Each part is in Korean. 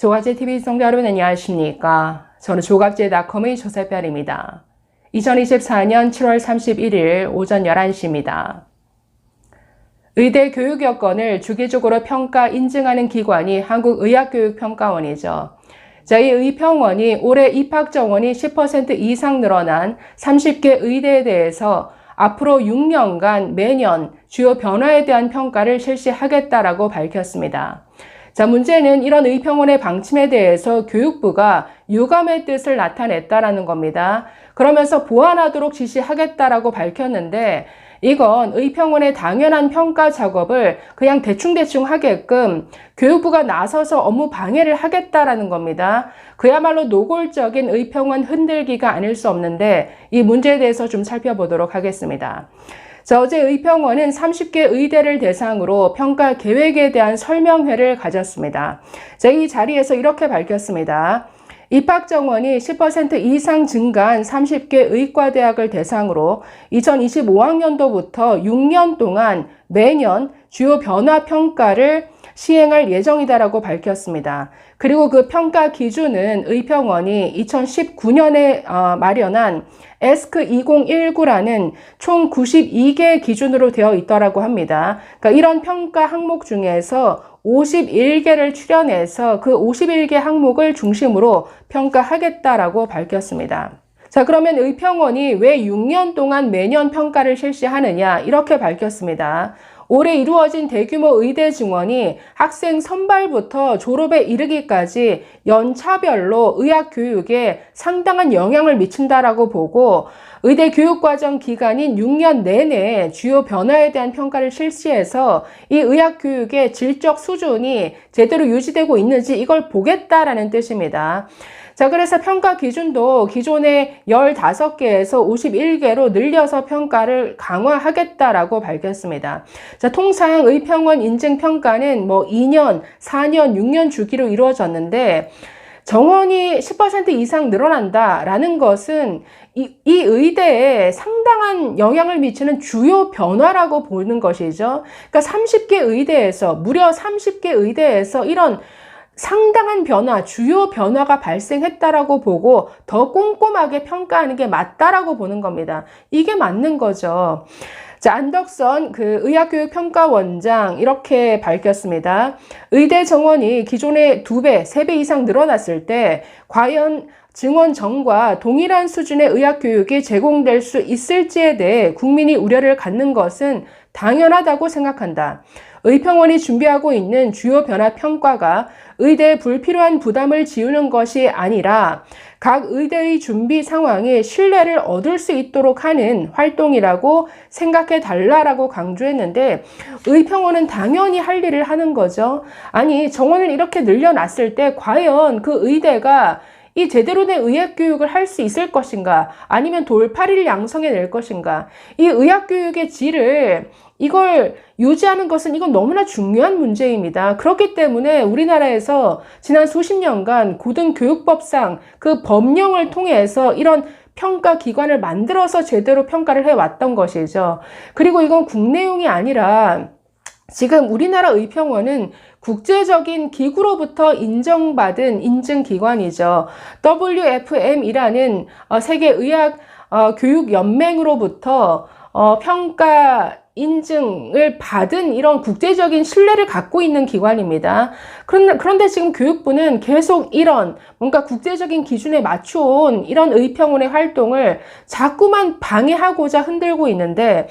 조갑제TV 시청자 여러분 안녕하십니까? 저는 조갑제닷컴의 조세별입니다. 2024년 7월 31일 오전 11시입니다. 의대 교육 여건을 주기적으로 평가 인증하는 기관이 한국의학교육평가원이죠. 저희 의평원이 올해 입학 정원이 10% 이상 늘어난 30개 의대에 대해서 앞으로 6년간 매년 주요 변화에 대한 평가를 실시하겠다라고 밝혔습니다. 자, 문제는 이런 의평원의 방침에 대해서 교육부가 유감의 뜻을 나타냈다라는 겁니다. 그러면서 보완하도록 지시하겠다라고 밝혔는데 이건 의평원의 당연한 평가 작업을 그냥 대충대충 하게끔 교육부가 나서서 업무 방해를 하겠다라는 겁니다. 그야말로 노골적인 의평원 흔들기가 아닐 수 없는데 이 문제에 대해서 좀 살펴보도록 하겠습니다. 자, 어제 의평원은 30개 의대를 대상으로 평가 계획에 대한 설명회를 가졌습니다. 자, 이 자리에서 이렇게 밝혔습니다. 입학 정원이 10% 이상 증가한 30개 의과대학을 대상으로 2025학년도부터 6년 동안 매년 주요 변화 평가를 시행할 예정이다라고 밝혔습니다. 그리고 그 평가 기준은 의평원이 2019년에 마련한 에스크 2019라는 총 92개 기준으로 되어 있더라고 합니다. 그러니까 이런 평가 항목 중에서 51개를 추려내서 그 51개 항목을 중심으로 평가하겠다라고 밝혔습니다. 자, 그러면 의평원이 왜 6년 동안 매년 평가를 실시하느냐 이렇게 밝혔습니다. 올해 이루어진 대규모 의대 증원이 학생 선발부터 졸업에 이르기까지 연차별로 의학 교육에 상당한 영향을 미친다라고 보고 의대 교육과정 기간인 6년 내내 주요 변화에 대한 평가를 실시해서 이 의학 교육의 질적 수준이 제대로 유지되고 있는지 이걸 보겠다라는 뜻입니다. 자, 그래서 평가 기준도 기존의 15개에서 51개로 늘려서 평가를 강화하겠다라고 밝혔습니다. 자, 통상 의평원 인증 평가는 2년, 4년, 6년 주기로 이루어졌는데 정원이 10% 이상 늘어난다라는 것은 이 의대에 상당한 영향을 미치는 주요 변화라고 보는 것이죠. 그러니까 30개 의대에서, 무려 30개 의대에서 이런 상당한 변화, 주요 변화가 발생했다라고 보고 더 꼼꼼하게 평가하는 게 맞다라고 보는 겁니다. 이게 맞는 거죠. 자, 안덕선 의학교육평가원장 이렇게 밝혔습니다. 의대 정원이 기존의 2배, 3배 이상 늘어났을 때 과연 증원 전과 동일한 수준의 의학교육이 제공될 수 있을지에 대해 국민이 우려를 갖는 것은 당연하다고 생각한다. 의평원이 준비하고 있는 주요 변화 평가가 의대에 불필요한 부담을 지우는 것이 아니라 각 의대의 준비 상황에 신뢰를 얻을 수 있도록 하는 활동이라고 생각해 달라라고 강조했는데 의평원은 당연히 할 일을 하는 거죠. 아니, 정원을 이렇게 늘려놨을 때 과연 그 의대가 이 제대로 된 의학교육을 할 수 있을 것인가 아니면 돌팔이를 양성해낼 것인가 이 의학교육의 질을 이걸 유지하는 것은 이건 너무나 중요한 문제입니다. 그렇기 때문에 우리나라에서 지난 수십 년간 고등교육법상 그 법령을 통해서 이런 평가 기관을 만들어서 제대로 평가를 해왔던 것이죠. 그리고 이건 국내용이 아니라 지금 우리나라 의평원은 국제적인 기구로부터 인정받은 인증기관이죠. WFM이라는 세계의학교육연맹으로부터 평가 인증을 받은 이런 국제적인 신뢰를 갖고 있는 기관입니다. 그런데 지금 교육부는 계속 이런 뭔가 국제적인 기준에 맞춰온 이런 의평원의 활동을 자꾸만 방해하고자 흔들고 있는데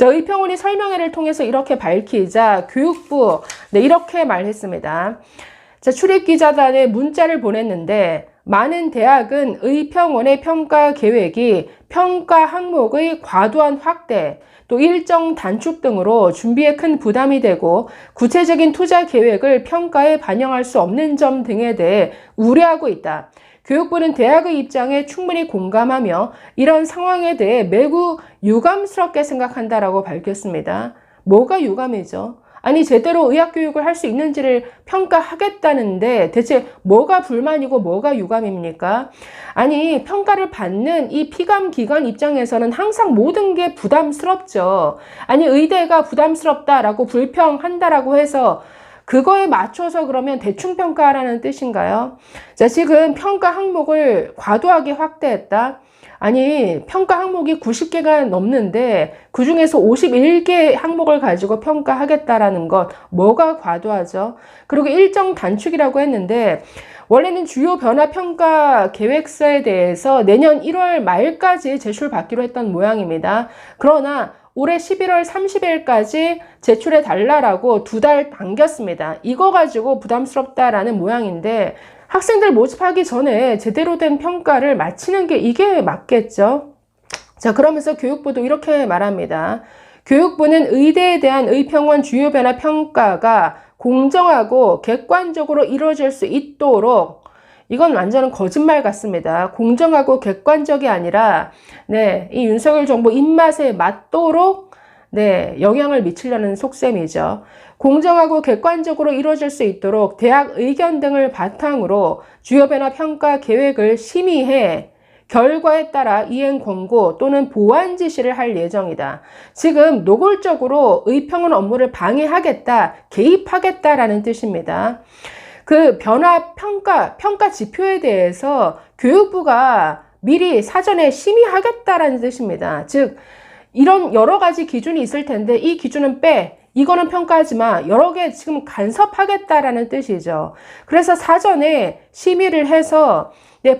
의평원이 설명회를 통해서 이렇게 밝히자 교육부 이렇게 말했습니다. 자, 출입기자단에 문자를 보냈는데 많은 대학은 의평원의 평가 계획이 평가 항목의 과도한 확대, 또 일정 단축 등으로 준비에 큰 부담이 되고 구체적인 투자 계획을 평가에 반영할 수 없는 점 등에 대해 우려하고 있다. 교육부는 대학의 입장에 충분히 공감하며 이런 상황에 대해 매우 유감스럽게 생각한다라고 밝혔습니다. 뭐가 유감이죠? 아니, 제대로 의학교육을 할 수 있는지를 평가하겠다는데 대체 뭐가 불만이고 뭐가 유감입니까? 아니, 평가를 받는 이 피감기관 입장에서는 항상 모든 게 부담스럽죠. 아니, 의대가 부담스럽다라고 불평한다라고 해서 그거에 맞춰서 그러면 대충 평가라는 뜻인가요? 자, 지금 평가 항목을 과도하게 확대했다. 아니, 평가 항목이 90개가 넘는데 그 중에서 51개 항목을 가지고 평가하겠다라는 것, 뭐가 과도하죠? 그리고 일정 단축이라고 했는데 원래는 주요 변화 평가 계획서에 대해서 내년 1월 말까지 제출받기로 했던 모양입니다. 그러나 올해 11월 30일까지 제출해 달라라고 2달 당겼습니다. 이거 가지고 부담스럽다라는 모양인데 학생들 모집하기 전에 제대로 된 평가를 마치는 게 이게 맞겠죠? 자, 그러면서 교육부도 이렇게 말합니다. 교육부는 의대에 대한 의평원 주요 변화 평가가 공정하고 객관적으로 이루어질 수 있도록, 이건 완전한 거짓말 같습니다. 공정하고 객관적이 아니라 이 윤석열 정부 입맛에 맞도록 영향을 미치려는 속셈이죠. 공정하고 객관적으로 이루어질 수 있도록 대학 의견 등을 바탕으로 주요 변화 평가 계획을 심의해 결과에 따라 이행 권고 또는 보완 지시를 할 예정이다. 지금 노골적으로 의평원 업무를 방해하겠다, 개입하겠다라는 뜻입니다. 그 변화 평가 지표에 대해서 교육부가 미리 사전에 심의하겠다라는 뜻입니다. 즉, 이런 여러 가지 기준이 있을 텐데 이 기준은 빼, 이거는 평가하지 마, 여러 개 지금 간섭하겠다라는 뜻이죠. 그래서 사전에 심의를 해서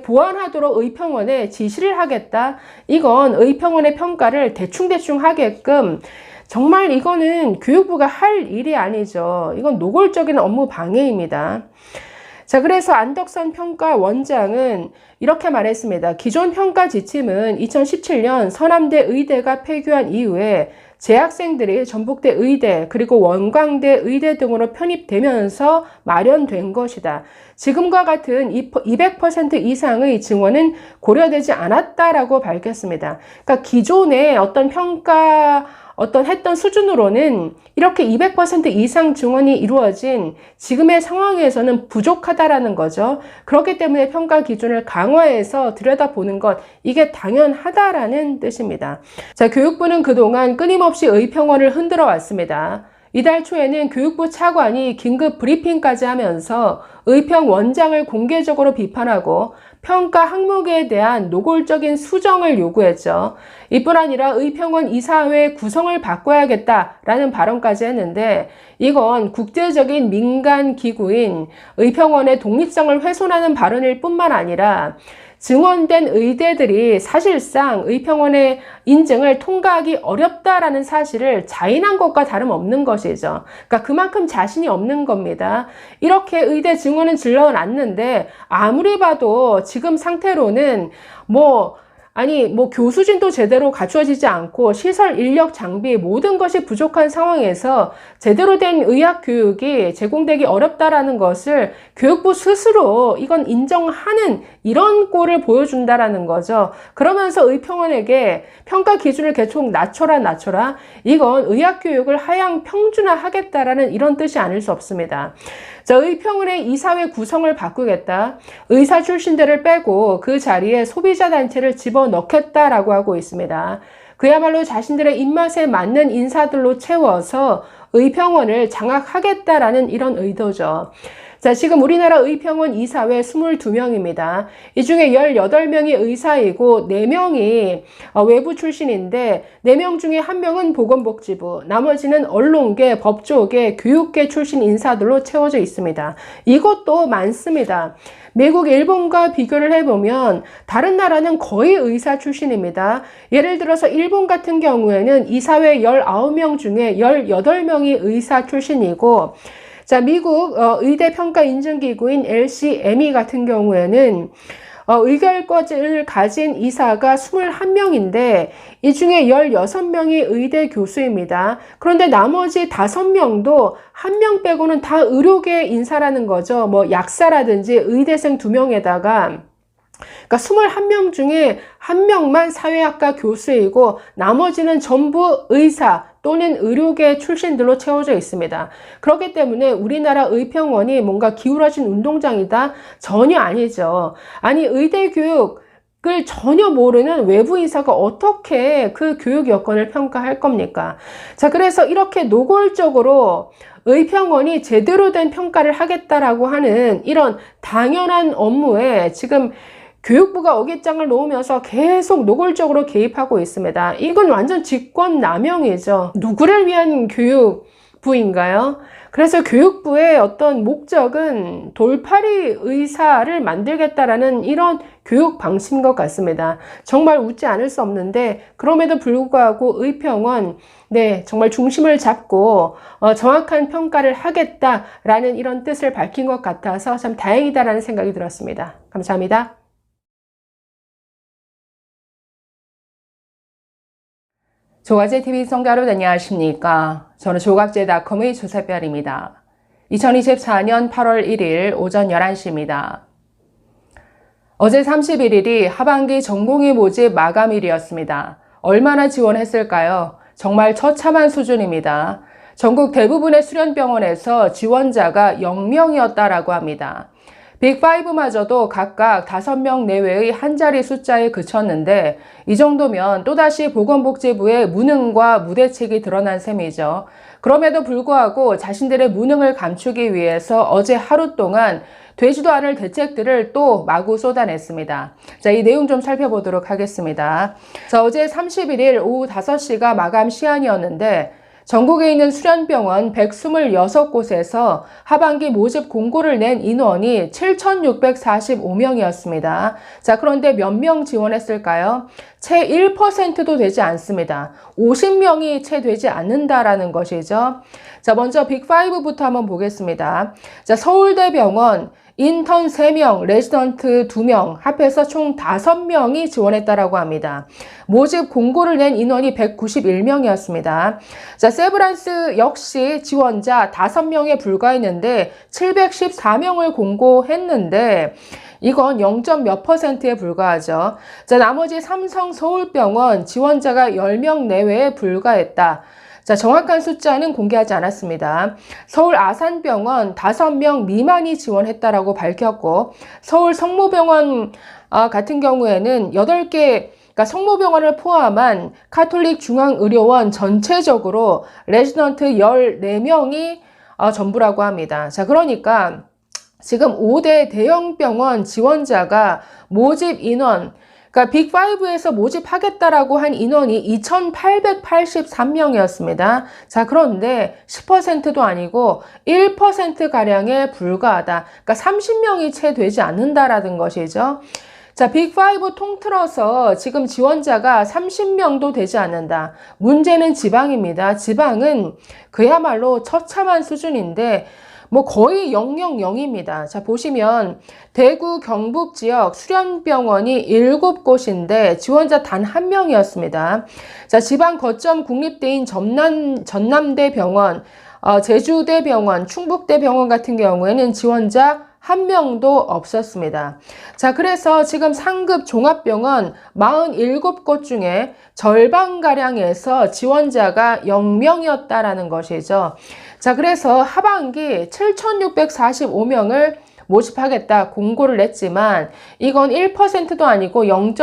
보완하도록 의평원에 지시를 하겠다. 이건 의평원의 평가를 대충대충 하게끔, 정말 이거는 교육부가 할 일이 아니죠. 이건 노골적인 업무 방해입니다. 자, 그래서 안덕선 평가원장은 이렇게 말했습니다. 기존 평가 지침은 2017년 서남대 의대가 폐교한 이후에 재학생들이 전북대 의대 그리고 원광대 의대 등으로 편입되면서 마련된 것이다. 지금과 같은 200% 이상의 증원은 고려되지 않았다라고 밝혔습니다. 그러니까 기존의 어떤 했던 수준으로는 이렇게 200% 이상 증원이 이루어진 지금의 상황에서는 부족하다라는 거죠. 그렇기 때문에 평가 기준을 강화해서 들여다보는 것, 이게 당연하다라는 뜻입니다. 자, 교육부는 그동안 끊임없이 의평원을 흔들어 왔습니다. 이달 초에는 교육부 차관이 긴급 브리핑까지 하면서 의평 원장을 공개적으로 비판하고 평가 항목에 대한 노골적인 수정을 요구했죠. 이뿐 아니라 의평원 이사회 구성을 바꿔야겠다라는 발언까지 했는데, 이건 국제적인 민간 기구인 의평원의 독립성을 훼손하는 발언일 뿐만 아니라 증원된 의대들이 사실상 의평원의 인증을 통과하기 어렵다라는 사실을 자인한 것과 다름없는 것이죠. 그러니까 그만큼 자신이 없는 겁니다. 이렇게 의대 증원은 질러놨는데 아무리 봐도 지금 상태로는 교수진도 제대로 갖추어지지 않고 시설, 인력, 장비 모든 것이 부족한 상황에서 제대로 된 의학 교육이 제공되기 어렵다라는 것을 교육부 스스로 이건 인정하는 이런 꼴을 보여준다라는 거죠. 그러면서 의평원에게 평가 기준을 계속 낮춰라. 이건 의학 교육을 하향 평준화하겠다라는 이런 뜻이 아닐 수 없습니다. 자, 의평원의 이사회 구성을 바꾸겠다. 의사 출신들을 빼고 그 자리에 소비자 단체를 집어넣겠다라고 하고 있습니다. 그야말로 자신들의 입맛에 맞는 인사들로 채워서 의평원을 장악하겠다라는 이런 의도죠. 자, 지금 우리나라 의평원 이사회 22명입니다. 이 중에 18명이 의사이고 4명이 외부 출신인데 4명 중에 1명은 보건복지부, 나머지는 언론계, 법조계, 교육계 출신 인사들로 채워져 있습니다. 이것도 많습니다. 미국, 일본과 비교를 해보면 다른 나라는 거의 의사 출신입니다. 예를 들어서 일본 같은 경우에는 이사회 19명 중에 18명이 의사 출신이고, 자, 미국 의대 평가 인증기구인 LCME 같은 경우에는 의결권을 가진 이사가 21명인데 이 중에 16명이 의대 교수입니다. 그런데 나머지 5명도 1명 빼고는 다 의료계 인사라는 거죠. 약사라든지 의대생 2명에다가, 그러니까 21명 중에 1명만 사회학과 교수이고 나머지는 전부 의사 또는 의료계 출신들로 채워져 있습니다. 그렇기 때문에 우리나라 의평원이 뭔가 기울어진 운동장이다? 전혀 아니죠. 아니, 의대 교육을 전혀 모르는 외부 인사가 어떻게 그 교육 여건을 평가할 겁니까? 자, 그래서 이렇게 노골적으로 의평원이 제대로 된 평가를 하겠다라고 하는 이런 당연한 업무에 지금 교육부가 어깃장을 놓으면서 계속 노골적으로 개입하고 있습니다. 이건 완전 직권남용이죠. 누구를 위한 교육부인가요? 그래서 교육부의 어떤 목적은 돌팔이 의사를 만들겠다라는 이런 교육 방침인 것 같습니다. 정말 웃지 않을 수 없는데 그럼에도 불구하고 의평원 정말 중심을 잡고 정확한 평가를 하겠다라는 이런 뜻을 밝힌 것 같아서 참 다행이다라는 생각이 들었습니다. 감사합니다. 조각제TV 시청자 여러분 안녕하십니까? 저는 조각제닷컴의 조세별입니다. 2024년 8월 1일 오전 11시입니다. 어제 31일이 하반기 전공의 모집 마감일이었습니다. 얼마나 지원했을까요? 정말 처참한 수준입니다. 전국 대부분의 수련병원에서 지원자가 0명이었다라고 합니다. 빅5마저도 각각 5명 내외의 한 자리 숫자에 그쳤는데 이 정도면 또다시 보건복지부의 무능과 무대책이 드러난 셈이죠. 그럼에도 불구하고 자신들의 무능을 감추기 위해서 어제 하루 동안 되지도 않을 대책들을 또 마구 쏟아냈습니다. 자, 이 내용 좀 살펴보도록 하겠습니다. 자, 어제 31일 오후 5시가 마감 시한이었는데 전국에 있는 수련병원 126곳에서 하반기 모집 공고를 낸 인원이 7,645명이었습니다. 자, 그런데 몇 명 지원했을까요? 채 1%도 되지 않습니다. 50명이 채 되지 않는다라는 것이죠. 자, 먼저 빅5부터 한번 보겠습니다. 자, 서울대병원 인턴 3명, 레지던트 2명, 합해서 총 5명이 지원했다라고 합니다. 모집 공고를 낸 인원이 191명이었습니다. 자, 세브란스 역시 지원자 5명에 불과했는데 714명을 공고했는데 이건 0.몇 %에 불과하죠. 자, 나머지 삼성 서울병원 지원자가 10명 내외에 불과했다. 자, 정확한 숫자는 공개하지 않았습니다. 서울 아산병원 5명 미만이 지원했다라고 밝혔고 서울 성모병원 같은 경우에는 8개 그러니까 성모병원을 포함한 카톨릭 중앙의료원 전체적으로 레지던트 14명이 전부라고 합니다. 자, 그러니까 지금 5대 대형병원 지원자가 모집 인원 그러니까 빅5에서 모집하겠다라고 한 인원이 2,883명이었습니다. 자, 그런데 10%도 아니고 1%가량에 불과하다. 그러니까 30명이 채 되지 않는다라는 것이죠. 자, 빅5 통틀어서 지금 지원자가 30명도 되지 않는다. 문제는 지방입니다. 지방은 그야말로 처참한 수준인데 거의 000입니다. 자, 보시면 대구 경북 지역 수련병원이 7곳인데 지원자 단 1명이었습니다. 자, 지방 거점 국립대인 전남대병원, 제주대병원, 충북대병원 같은 경우에는 지원자 1명도 없었습니다. 자, 그래서 지금 상급 종합병원 47곳 중에 절반가량에서 지원자가 0명이었다라는 것이죠. 자, 그래서 하반기 7,645명을 모집하겠다 공고를 냈지만 이건 1%도 아니고 0.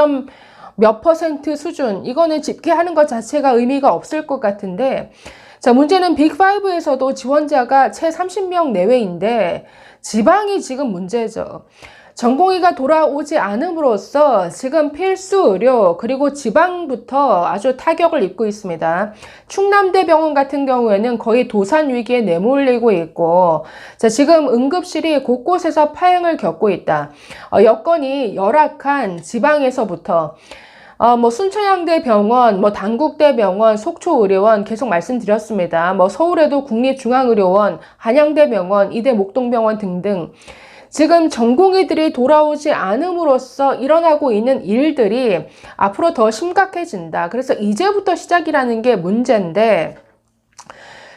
몇 % 수준, 이거는 집계하는 것 자체가 의미가 없을 것 같은데 자, 문제는 빅5에서도 지원자가 채 30명 내외인데 지방이 지금 문제죠. 전공의가 돌아오지 않음으로써 지금 필수 의료 그리고 지방부터 아주 타격을 입고 있습니다. 충남대병원 같은 경우에는 거의 도산 위기에 내몰리고 있고 자, 지금 응급실이 곳곳에서 파행을 겪고 있다. 여건이 열악한 지방에서부터 순천향대병원, 단국대병원, 속초의료원 계속 말씀드렸습니다. 서울에도 국립중앙의료원, 한양대병원, 이대 목동병원 등등 지금 전공의들이 돌아오지 않음으로써 일어나고 있는 일들이 앞으로 더 심각해진다. 그래서 이제부터 시작이라는 게 문제인데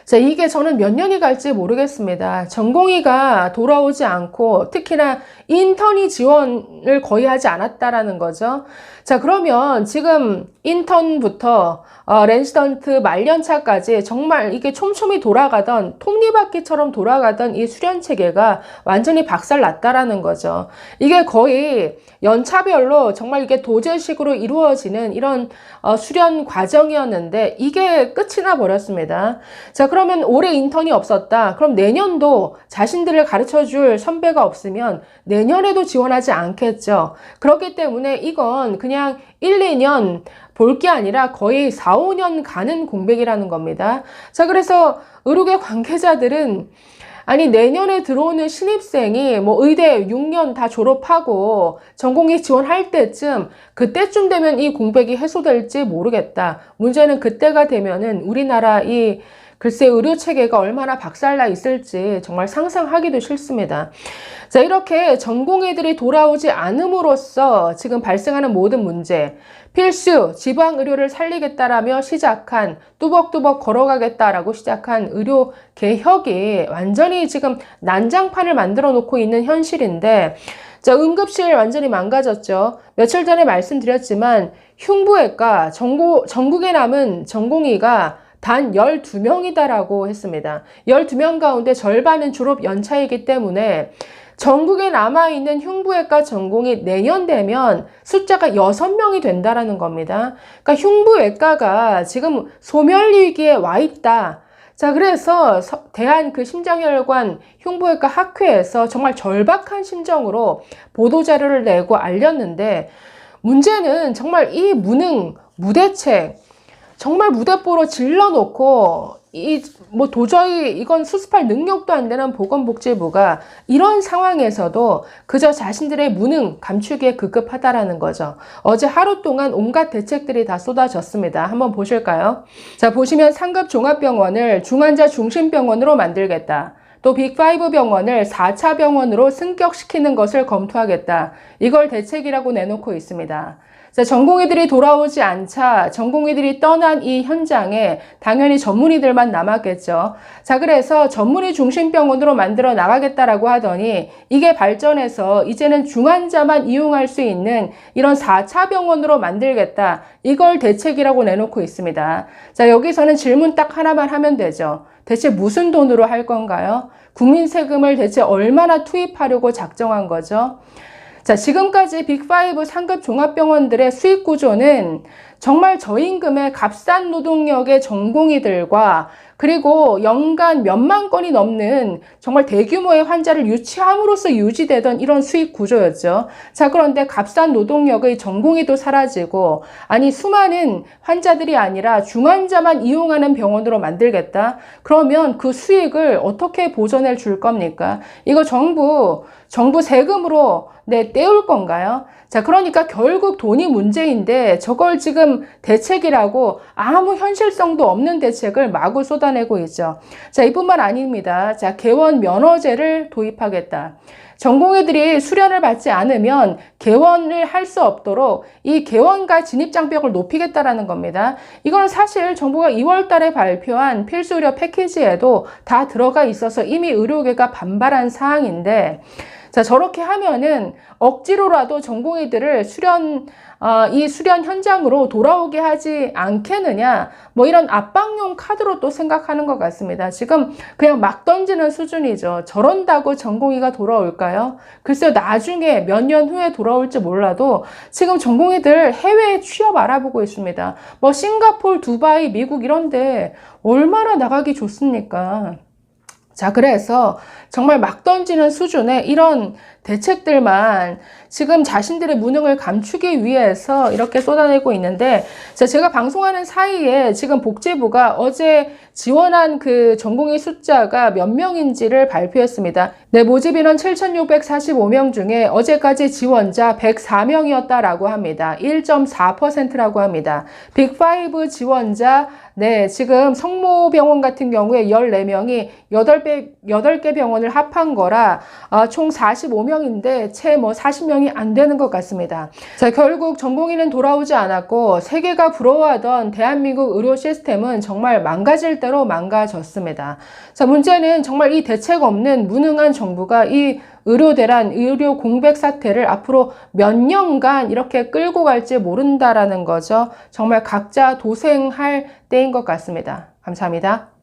자, 이게 저는 몇 년이 갈지 모르겠습니다. 전공의가 돌아오지 않고 특히나 인턴이 지원을 거의 하지 않았다라는 거죠. 자, 그러면 지금 인턴부터 레지던트 말년차까지 정말 이게 촘촘히 돌아가던 톱니바퀴처럼 돌아가던 이 수련 체계가 완전히 박살났다라는 거죠. 이게 거의 연차별로 정말 이게 도제식으로 이루어지는 이런 수련 과정이었는데 이게 끝이 나 버렸습니다. 자, 그러면 올해 인턴이 없었다. 그럼 내년도 자신들을 가르쳐줄 선배가 없으면 내년에도 지원하지 않겠죠. 그렇기 때문에 이건 그냥 1, 2년 볼 게 아니라 거의 4, 5년 가는 공백이라는 겁니다. 자, 그래서 의료계 관계자들은 아니 내년에 들어오는 신입생이 뭐 의대 6년 다 졸업하고 전공의 지원할 때쯤 그때쯤 되면 이 공백이 해소될지 모르겠다. 문제는 그때가 되면은 우리나라 이 글쎄 의료 체계가 얼마나 박살나 있을지 정말 상상하기도 싫습니다. 자, 이렇게 전공의들이 돌아오지 않음으로써 지금 발생하는 모든 문제, 필수 지방 의료를 살리겠다라며 시작한 뚜벅뚜벅 걸어가겠다라고 시작한 의료 개혁이 완전히 지금 난장판을 만들어 놓고 있는 현실인데, 자, 응급실 완전히 망가졌죠. 며칠 전에 말씀드렸지만 흉부외과 전국에 남은 전공의가 단 12명이다라고 했습니다. 12명 가운데 절반은 졸업 연차이기 때문에 전국에 남아있는 흉부외과 전공이 내년 되면 숫자가 6명이 된다라는 겁니다. 그러니까 흉부외과가 지금 소멸위기에 와 있다. 자, 그래서 대한 그 심장혈관 흉부외과 학회에서 정말 절박한 심정으로 보도자료를 내고 알렸는데, 문제는 정말 이 무능, 무대책, 정말 무대뽀로 질러놓고 뭐 도저히 이건 수습할 능력도 안 되는 보건복지부가 이런 상황에서도 그저 자신들의 무능 감추기에 급급하다라는 거죠. 어제 하루 동안 온갖 대책들이 다 쏟아졌습니다. 한번 보실까요? 자, 보시면 상급 종합병원을 중환자 중심병원으로 만들겠다. 또 빅5 병원을 4차 병원으로 승격시키는 것을 검토하겠다. 이걸 대책이라고 내놓고 있습니다. 자, 전공의들이 돌아오지 않자 전공의들이 떠난 이 현장에 당연히 전문의들만 남았겠죠. 자, 그래서 전문의 중심병원으로 만들어 나가겠다라고 하더니 이게 발전해서 이제는 중환자만 이용할 수 있는 이런 4차 병원으로 만들겠다. 이걸 대책이라고 내놓고 있습니다. 자, 여기서는 질문 딱 하나만 하면 되죠. 대체 무슨 돈으로 할 건가요? 국민 세금을 대체 얼마나 투입하려고 작정한 거죠? 자, 지금까지 빅5 상급 종합병원들의 수익 구조는 정말 저임금의 값싼 노동력의 전공의들과 그리고 연간 몇만 건이 넘는 정말 대규모의 환자를 유치함으로써 유지되던 이런 수익 구조였죠. 자, 그런데 값싼 노동력의 전공의도 사라지고, 아니 수많은 환자들이 아니라 중환자만 이용하는 병원으로 만들겠다? 그러면 그 수익을 어떻게 보전해 줄 겁니까? 이거 정부 세금으로 떼올 건가요? 자, 그러니까 결국 돈이 문제인데 저걸 지금 대책이라고 아무 현실성도 없는 대책을 마구 쏟아내고 있죠. 자, 이뿐만 아닙니다. 자, 개원 면허제를 도입하겠다. 전공의들이 수련을 받지 않으면 개원을 할 수 없도록 이 개원과 진입장벽을 높이겠다라는 겁니다. 이건 사실 정부가 2월 달에 발표한 필수의료 패키지에도 다 들어가 있어서 이미 의료계가 반발한 사항인데, 자, 저렇게 하면은 억지로라도 전공의들을 이 수련 현장으로 돌아오게 하지 않겠느냐, 뭐 이런 압박용 카드로 또 생각하는 것 같습니다. 지금 그냥 막 던지는 수준이죠. 저런다고 전공의가 돌아올까요? 글쎄요, 나중에 몇 년 후에 돌아올지 몰라도 지금 전공의들 해외에 취업 알아보고 있습니다. 뭐 싱가포르, 두바이, 미국 이런데 얼마나 나가기 좋습니까? 자, 그래서 정말 막 던지는 수준의 이런 대책들만 지금 자신들의 무능을 감추기 위해서 이렇게 쏟아내고 있는데, 자, 제가 방송하는 사이에 지금 복지부가 어제 지원한 그 전공의 숫자가 몇 명인지를 발표했습니다. 네, 모집 인원 7,645명 중에 어제까지 지원자 104명이었다라고 합니다. 1.4%라고 합니다. 빅5 지원자, 네, 지금 성모병원 같은 경우에 14명이 8개 병원을 합한 거라 총 45명인데 채 40명이 안 되는 것 같습니다. 자, 결국 전공의는 돌아오지 않았고 세계가 부러워하던 대한민국 의료 시스템은 정말 망가질 대로 망가졌습니다. 자, 문제는 정말 이 대책 없는 무능한 정부가 이 의료 대란, 의료 공백 사태를 앞으로 몇 년간 이렇게 끌고 갈지 모른다라는 거죠. 정말 각자 도생할 때인 것 같습니다. 감사합니다.